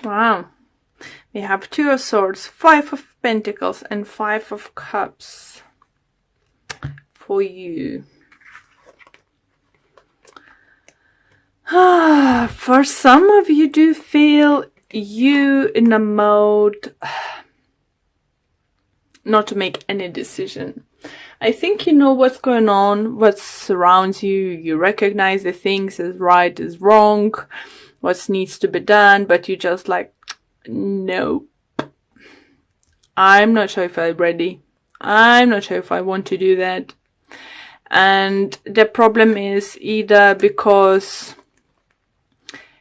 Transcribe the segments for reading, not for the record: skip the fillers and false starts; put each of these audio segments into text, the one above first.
Wow. We have 2 of Swords, 5 of Pentacles, and 5 of Cups for you. For some of you do feel you in a mode not to make any decision. I think you know what's going on, what surrounds you. You recognize the things as right, as wrong, what needs to be done, but you just like, no. I'm not sure if I'm ready. I'm not sure if I want to do that. And the problem is either because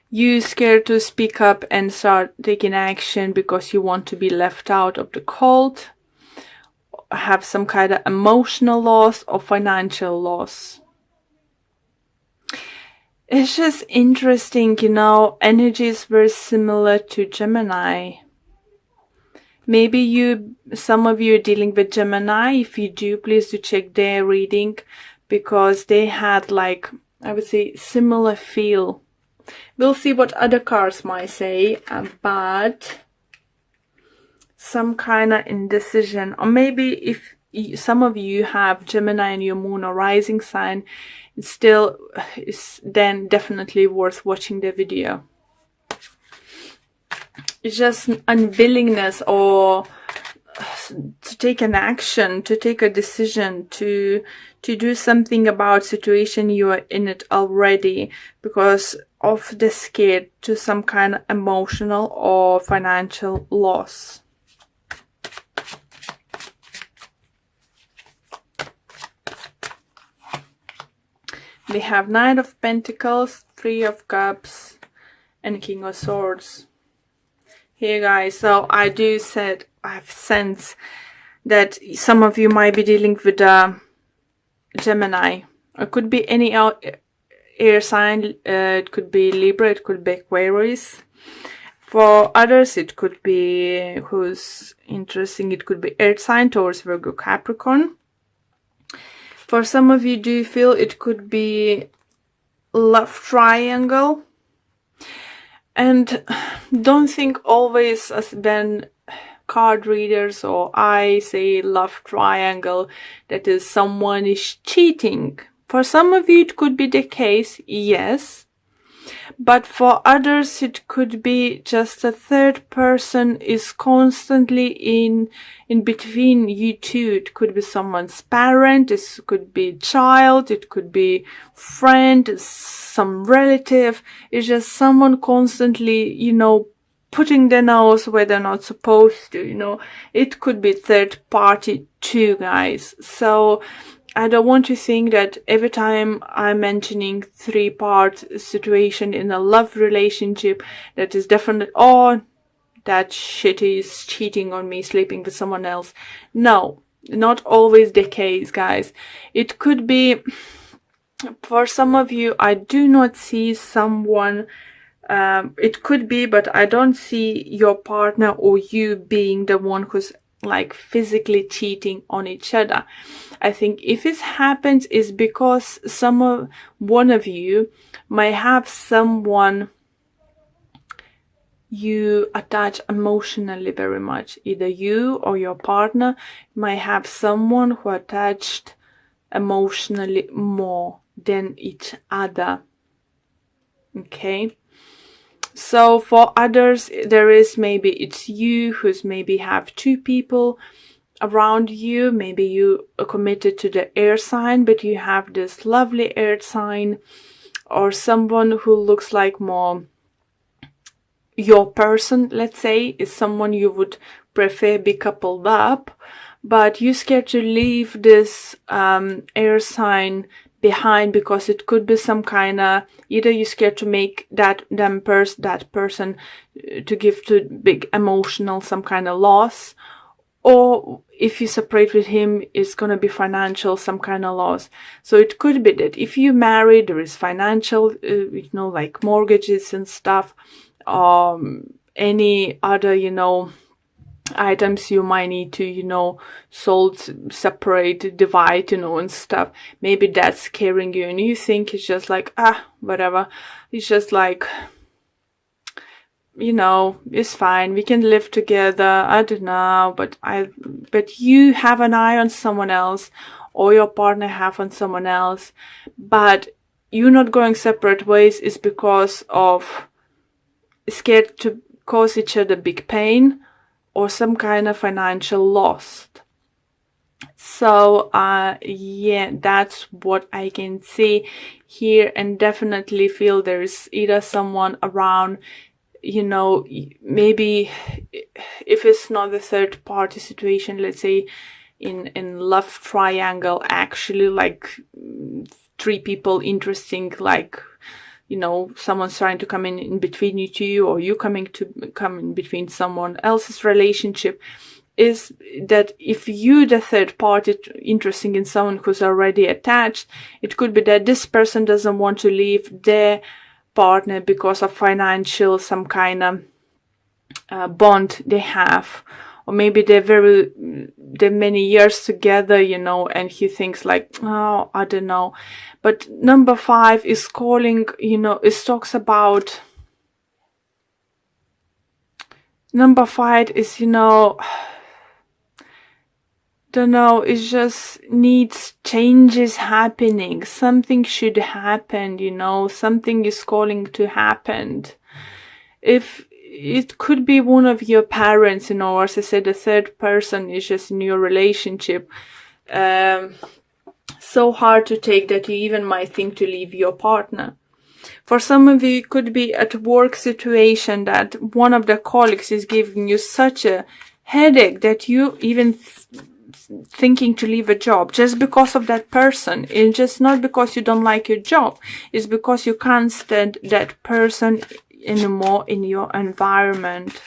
you're scared to speak up and start taking action because you want to be left out of the cold, have some kind of emotional loss or financial loss. It's just interesting, you know, energy is very similar to Gemini. Maybe some of you are dealing with Gemini. If you do, please do check their reading, because they had, like, I would say, similar feel. We'll see what other cards might say, but some kind of indecision. Or maybe if some of you have Gemini in your moon or rising sign, it still is then definitely worth watching the video. It's just unwillingness or to take an action, to take a decision, to do something about situation you are in it already, because of the scare to some kind of emotional or financial loss. We have Knight of Pentacles, 3 of Cups, and King of Swords. Here, guys, so I have sense that some of you might be dealing with Gemini. It could be any air sign. It could be Libra. It could be Aquarius. For others, it could be, who's interesting, it could be Earth sign, Taurus, Virgo, Capricorn. For some of you, do you feel it could be love triangle? And don't think always as when card readers or I say love triangle, that is someone is cheating. For some of you it could be the case, yes. But for others it could be just a third person is constantly in between you two. It could be someone's parent, it could be child, it could be friend, some relative. It's just someone constantly, you know, putting their nose where they're not supposed to, you know. It could be third party too, guys. So I don't want to think that every time I'm mentioning 3-part situation in a love relationship, that is definitely, oh, that shit is cheating on me, sleeping with someone else. No, not always the case, guys. It could be, for some of you, I do not see someone, it could be, but I don't see your partner or you being the one who's like physically cheating on each other. I think if it happens is because one of you might have someone you attach emotionally very much. Either you or your partner might have someone who attached emotionally more than each other. Okay? So for others, there is maybe it's you who's maybe have 2 people around you. Maybe you are committed to the air sign, but you have this lovely earth sign, or someone who looks like more your person, let's say, is someone you would prefer be coupled up, but you're scared to leave this air sign behind because it could be some kind of, either you're scared to make that person to give to big emotional some kind of loss, or if you separate with him, it's gonna be financial some kind of loss. So it could be that if you marry, there is financial, you know, like mortgages and stuff, any other, you know, items you might need to, you know, sold, separate, divide, you know, and stuff. Maybe that's scaring you and you think it's just like, whatever. It's just like you know, it's fine, we can live together, I don't know, but you have an eye on someone else, or your partner have on someone else, but you're not going separate ways is because of scared to cause each other big pain or some kind of financial loss. So yeah, that's what I can see here, and definitely feel there's either someone around, you know, maybe if it's not the third party situation, let's say in love triangle, actually like 3 people interesting, like, you know, someone's trying to come in between you two, or you come in between someone else's relationship, is that if you the third party interesting in someone who's already attached, it could be that this person doesn't want to leave their partner because of financial some kind of bond they have, or maybe they're many years together, you know, and he thinks like, oh, I don't know. But number 5 is calling, you know, it talks about number 5 is, you know, don't know, it just needs changes happening. Something should happen, you know, something is calling to happen. If it could be one of your parents, you know, or as I said, the third person is just in your relationship. So hard to take that you even might think to leave your partner. For some of you, it could be at work situation that one of the colleagues is giving you such a headache that you even thinking to leave a job just because of that person. It's just not because you don't like your job. It's because you can't stand that person anymore in your environment.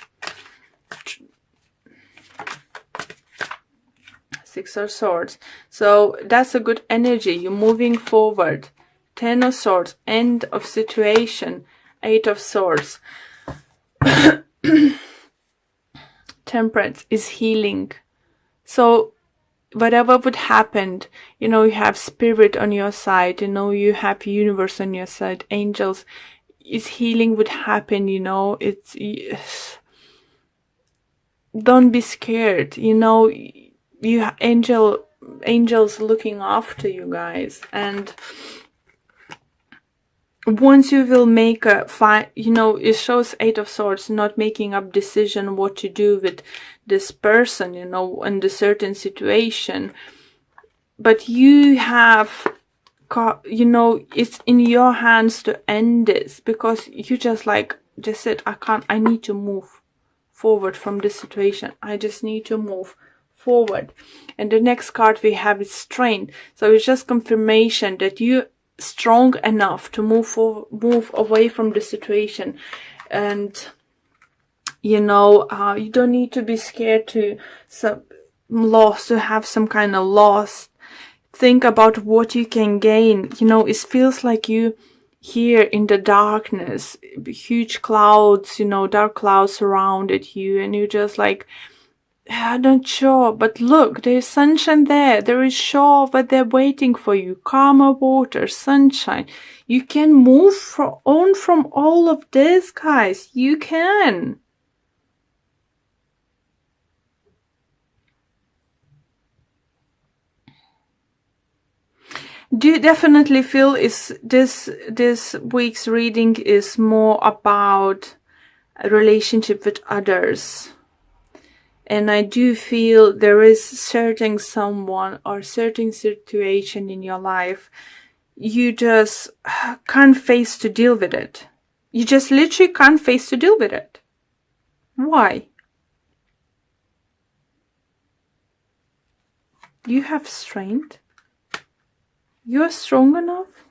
6 of Swords. So that's a good energy. You're moving forward. 10 of Swords. End of situation. 8 of Swords. Temperance is healing. So whatever would happen, you know, you have spirit on your side, you know, you have universe on your side, angels, is healing would happen, you know, it's don't be scared, you know, you have angels looking after you guys, and once you will make a you know, it shows 8 of Swords, not making up decision what to do with this person, you know, in the certain situation, but you have, you know, it's in your hands to end this, because you just said, I need to move forward from this situation. I just need to move forward. And the next card we have is Strength. So it's just confirmation that you strong enough to move away from the situation, and you know, you don't need to be scared to have some kind of loss. Think about what you can gain. You know, it feels like you here in the darkness, huge clouds, you know, dark clouds surrounded you, and you're just like, I'm not sure, but look, there's sunshine there. There is shore, but they're waiting for you. Calmer water, sunshine. You can move on from all of this, guys. You can. Do you definitely feel is this week's reading is more about a relationship with others? And I do feel there is certain someone or certain situation in your life you just can't face to deal with it. You just literally can't face to deal with it. Why? You have strength. You're strong enough.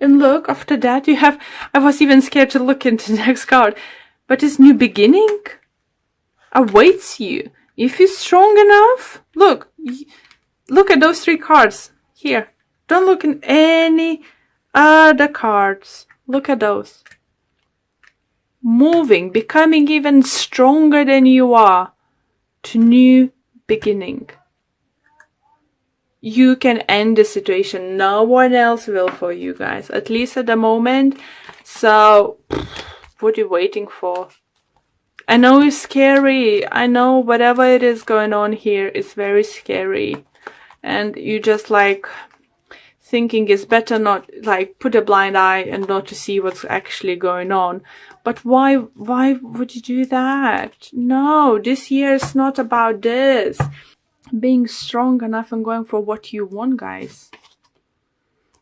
And look, after that you have, I was even scared to look into the next card, but this new beginning awaits you. If you're strong enough, look at those 3 cards here. Don't look in any other cards. Look at those. Moving, becoming even stronger than you are, to new beginning. You can end the situation. No one else will for you guys, at least at the moment. So What are you waiting for? I know it's scary. I know whatever it is going on here is very scary. And you just like thinking it's better not, like, put a blind eye and not to see what's actually going on. But why would you do that? No, this year is not about this. Being strong enough and going for what you want, guys.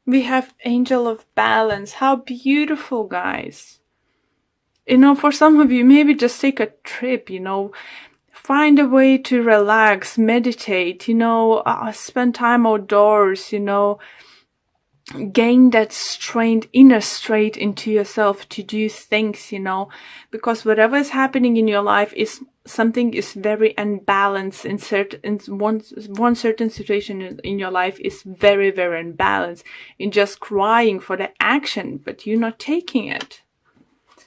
We have Angel of Balance. How beautiful, guys. You know, for some of you, maybe just take a trip, you know, find a way to relax, meditate, you know, spend time outdoors, you know, gain that strength, inner strength into yourself to do things, you know, because whatever is happening in your life is something is very unbalanced in one certain situation in your life is very, very unbalanced in just crying for the action, but you're not taking it.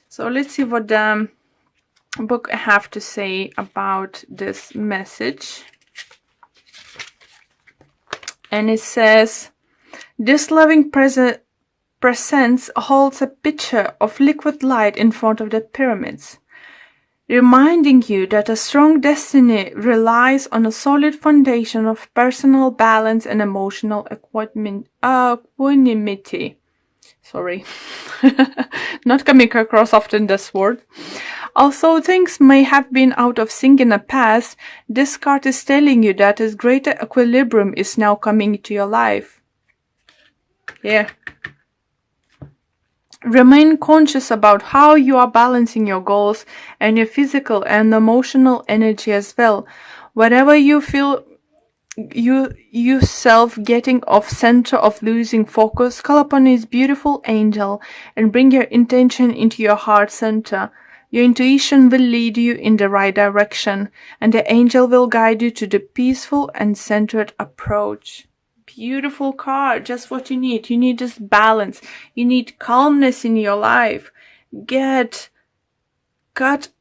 So let's see what the book have to say about this message. And it says, this loving presence holds a pitcher of liquid light in front of the pyramids, reminding you that a strong destiny relies on a solid foundation of personal balance and emotional equanimity. Sorry, not coming across often this word. Although things may have been out of sync in the past, this card is telling you that a greater equilibrium is now coming into your life. Yeah. Remain conscious about how you are balancing your goals and your physical and emotional energy as well. Whatever you feel yourself getting off center of losing focus, call upon his beautiful angel and bring your intention into your heart center. Your intuition will lead you in the right direction, and the angel will guide you to the peaceful and centered approach. Beautiful card, just what you need. You need this balance. You need calmness in your life. Cut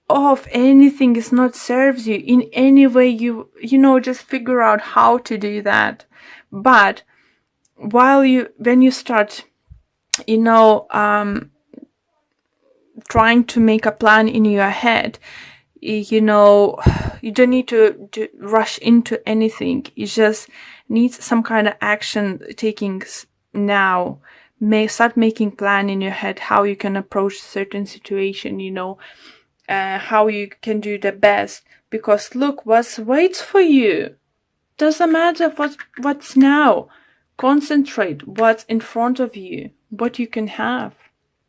off anything that not serves you in any way. You know, just figure out how to do that. But when you start, you know, trying to make a plan in your head, you know, you don't need to rush into anything. You just need some kind of action taking now. Start making plan in your head how you can approach a certain situation, you know, how you can do the best. Because look, what waits for you. Doesn't matter what's now. Concentrate what's in front of you, what you can have.